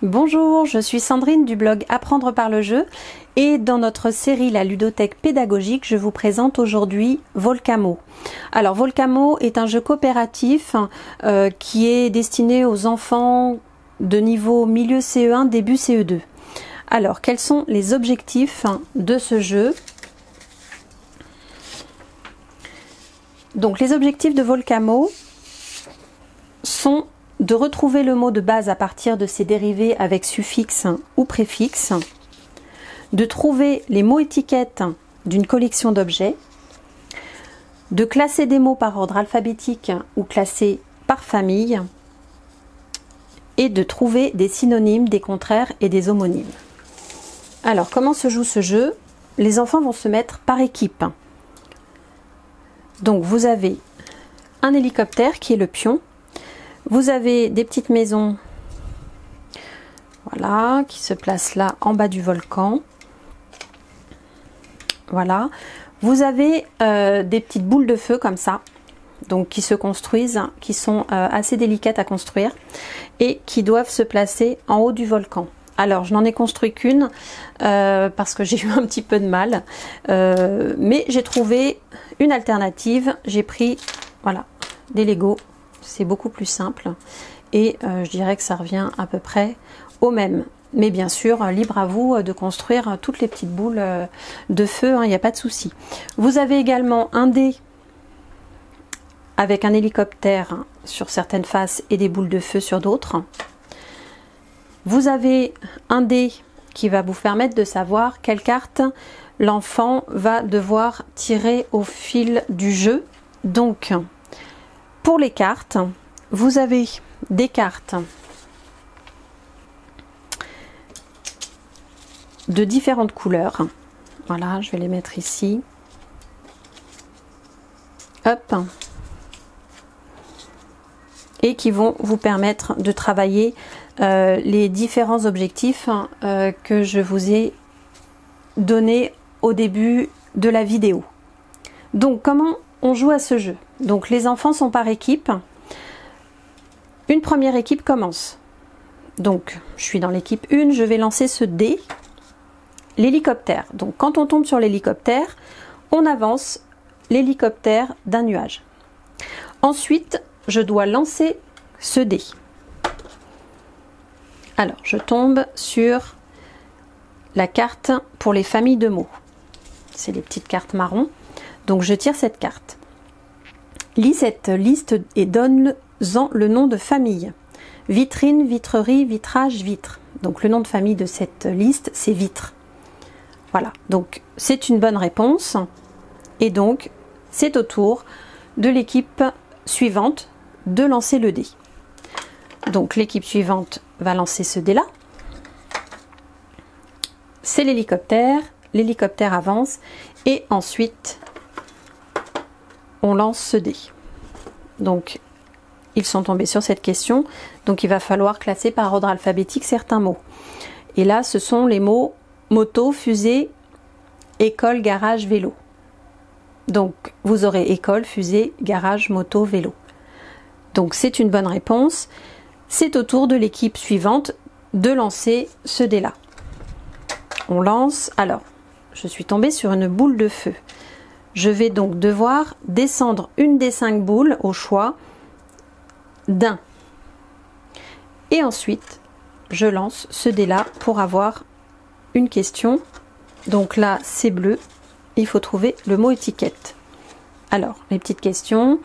Bonjour, je suis Sandrine du blog Apprendre par le jeu et dans notre série La ludothèque pédagogique, je vous présente aujourd'hui Volcamo. Alors Volcamo est un jeu coopératif qui est destiné aux enfants de niveau milieu CE1, début CE2. Alors quels sont les objectifs de ce jeu? Donc les objectifs de Volcamo sont de retrouver le mot de base à partir de ses dérivés avec suffixe ou préfixe, de trouver les mots étiquettes d'une collection d'objets, de classer des mots par ordre alphabétique ou classés par famille, et de trouver des synonymes, des contraires et des homonymes. Alors, comment se joue ce jeu? Les enfants vont se mettre par équipe. Donc, vous avez un hélicoptère qui est le pion. Vous avez des petites maisons, voilà, qui se placent là en bas du volcan. Voilà. Vous avez des petites boules de feu comme ça, donc qui se construisent, qui sont assez délicates à construire et qui doivent se placer en haut du volcan. Alors, je n'en ai construit qu'une parce que j'ai eu un petit peu de mal, mais j'ai trouvé une alternative. J'ai pris, voilà, des Lego. C'est beaucoup plus simple et je dirais que ça revient à peu près au même. Mais bien sûr, libre à vous de construire toutes les petites boules de feu, il n'y a pas de souci. Vous avez également un dé avec un hélicoptère sur certaines faces et des boules de feu sur d'autres. Vous avez un dé qui va vous permettre de savoir quelle carte l'enfant va devoir tirer au fil du jeu. Donc, pour les cartes, vous avez des cartes de différentes couleurs. Voilà, je vais les mettre ici. Hop. Et qui vont vous permettre de travailler les différents objectifs que je vous ai donnés au début de la vidéo. Donc, comment on joue à ce jeu? Donc les enfants sont par équipe. Une première équipe commence. Donc je suis dans l'équipe 1, je vais lancer ce dé, l'hélicoptère. Donc quand on tombe sur l'hélicoptère, on avance l'hélicoptère d'un nuage. Ensuite, je dois lancer ce dé. Alors je tombe sur la carte pour les familles de mots. C'est les petites cartes marron. Donc je tire cette carte. Lis cette liste et donne-en le nom de famille. Vitrine, vitrerie, vitrage, vitre. Donc le nom de famille de cette liste, c'est vitre. Voilà, donc c'est une bonne réponse. Et donc, c'est au tour de l'équipe suivante de lancer le dé. Donc l'équipe suivante va lancer ce dé-là. C'est l'hélicoptère. L'hélicoptère avance. Et ensuite, on lance ce dé. Donc, ils sont tombés sur cette question. Donc, il va falloir classer par ordre alphabétique certains mots. Et là, ce sont les mots moto, fusée, école, garage, vélo. Donc, vous aurez école, fusée, garage, moto, vélo. Donc, c'est une bonne réponse. C'est au tour de l'équipe suivante de lancer ce dé-là. On lance. Alors, je suis tombée sur une boule de feu. Je vais donc devoir descendre une des 5 boules au choix d'un. Et ensuite, je lance ce dé-là pour avoir une question. Donc là, c'est bleu. Il faut trouver le mot étiquette. Alors, les petites questions.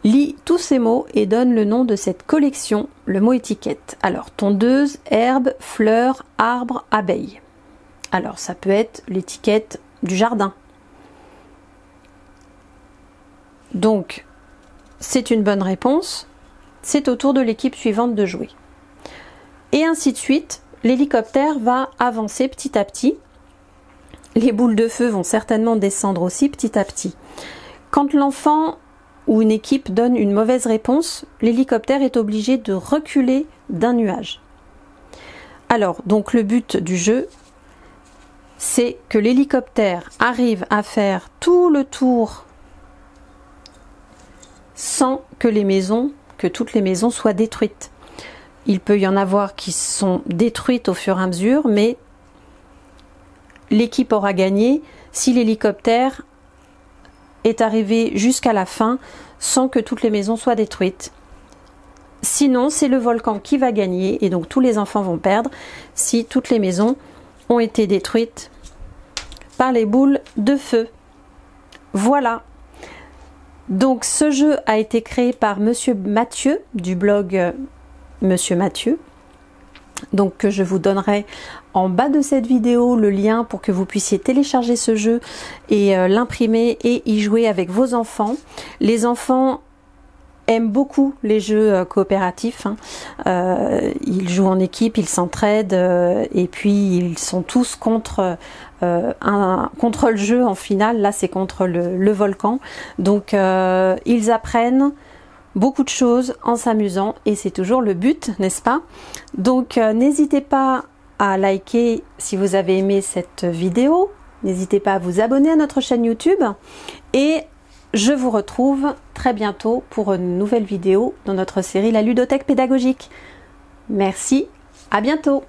Lis tous ces mots et donne le nom de cette collection, le mot étiquette. Alors, tondeuse, herbe, fleurs, arbre, abeille. Alors, ça peut être l'étiquette du jardin. Donc, c'est une bonne réponse. C'est au tour de l'équipe suivante de jouer. Et ainsi de suite, l'hélicoptère va avancer petit à petit. Les boules de feu vont certainement descendre aussi petit à petit. Quand l'enfant ou une équipe donne une mauvaise réponse, l'hélicoptère est obligé de reculer d'un nuage. Alors, donc le but du jeu, c'est que l'hélicoptère arrive à faire tout le tour sans que toutes les maisons soient détruites. il peut y en avoir qui sont détruites au fur et à mesure, mais l'équipe aura gagné si l'hélicoptère est arrivé jusqu'à la fin sans que toutes les maisons soient détruites. Sinon, c'est le volcan qui va gagner et donc tous les enfants vont perdre si toutes les maisons ont été détruites par les boules de feu. Voilà. Donc ce jeu a été créé par Monsieur Mathieu du blog Monsieur Mathieu. Donc que je vous donnerai en bas de cette vidéo le lien pour que vous puissiez télécharger ce jeu et l'imprimer et y jouer avec vos enfants. Les enfants aiment beaucoup les jeux coopératifs, hein. Ils jouent en équipe, ils s'entraident et puis ils sont tous contre le jeu en finale. Là c'est contre le volcan, donc ils apprennent beaucoup de choses en s'amusant et c'est toujours le but, n'est-ce pas? Donc n'hésitez pas à liker si vous avez aimé cette vidéo, n'hésitez pas à vous abonner à notre chaîne YouTube et je vous retrouve très bientôt pour une nouvelle vidéo dans notre série La Ludothèque pédagogique. Merci, à bientôt!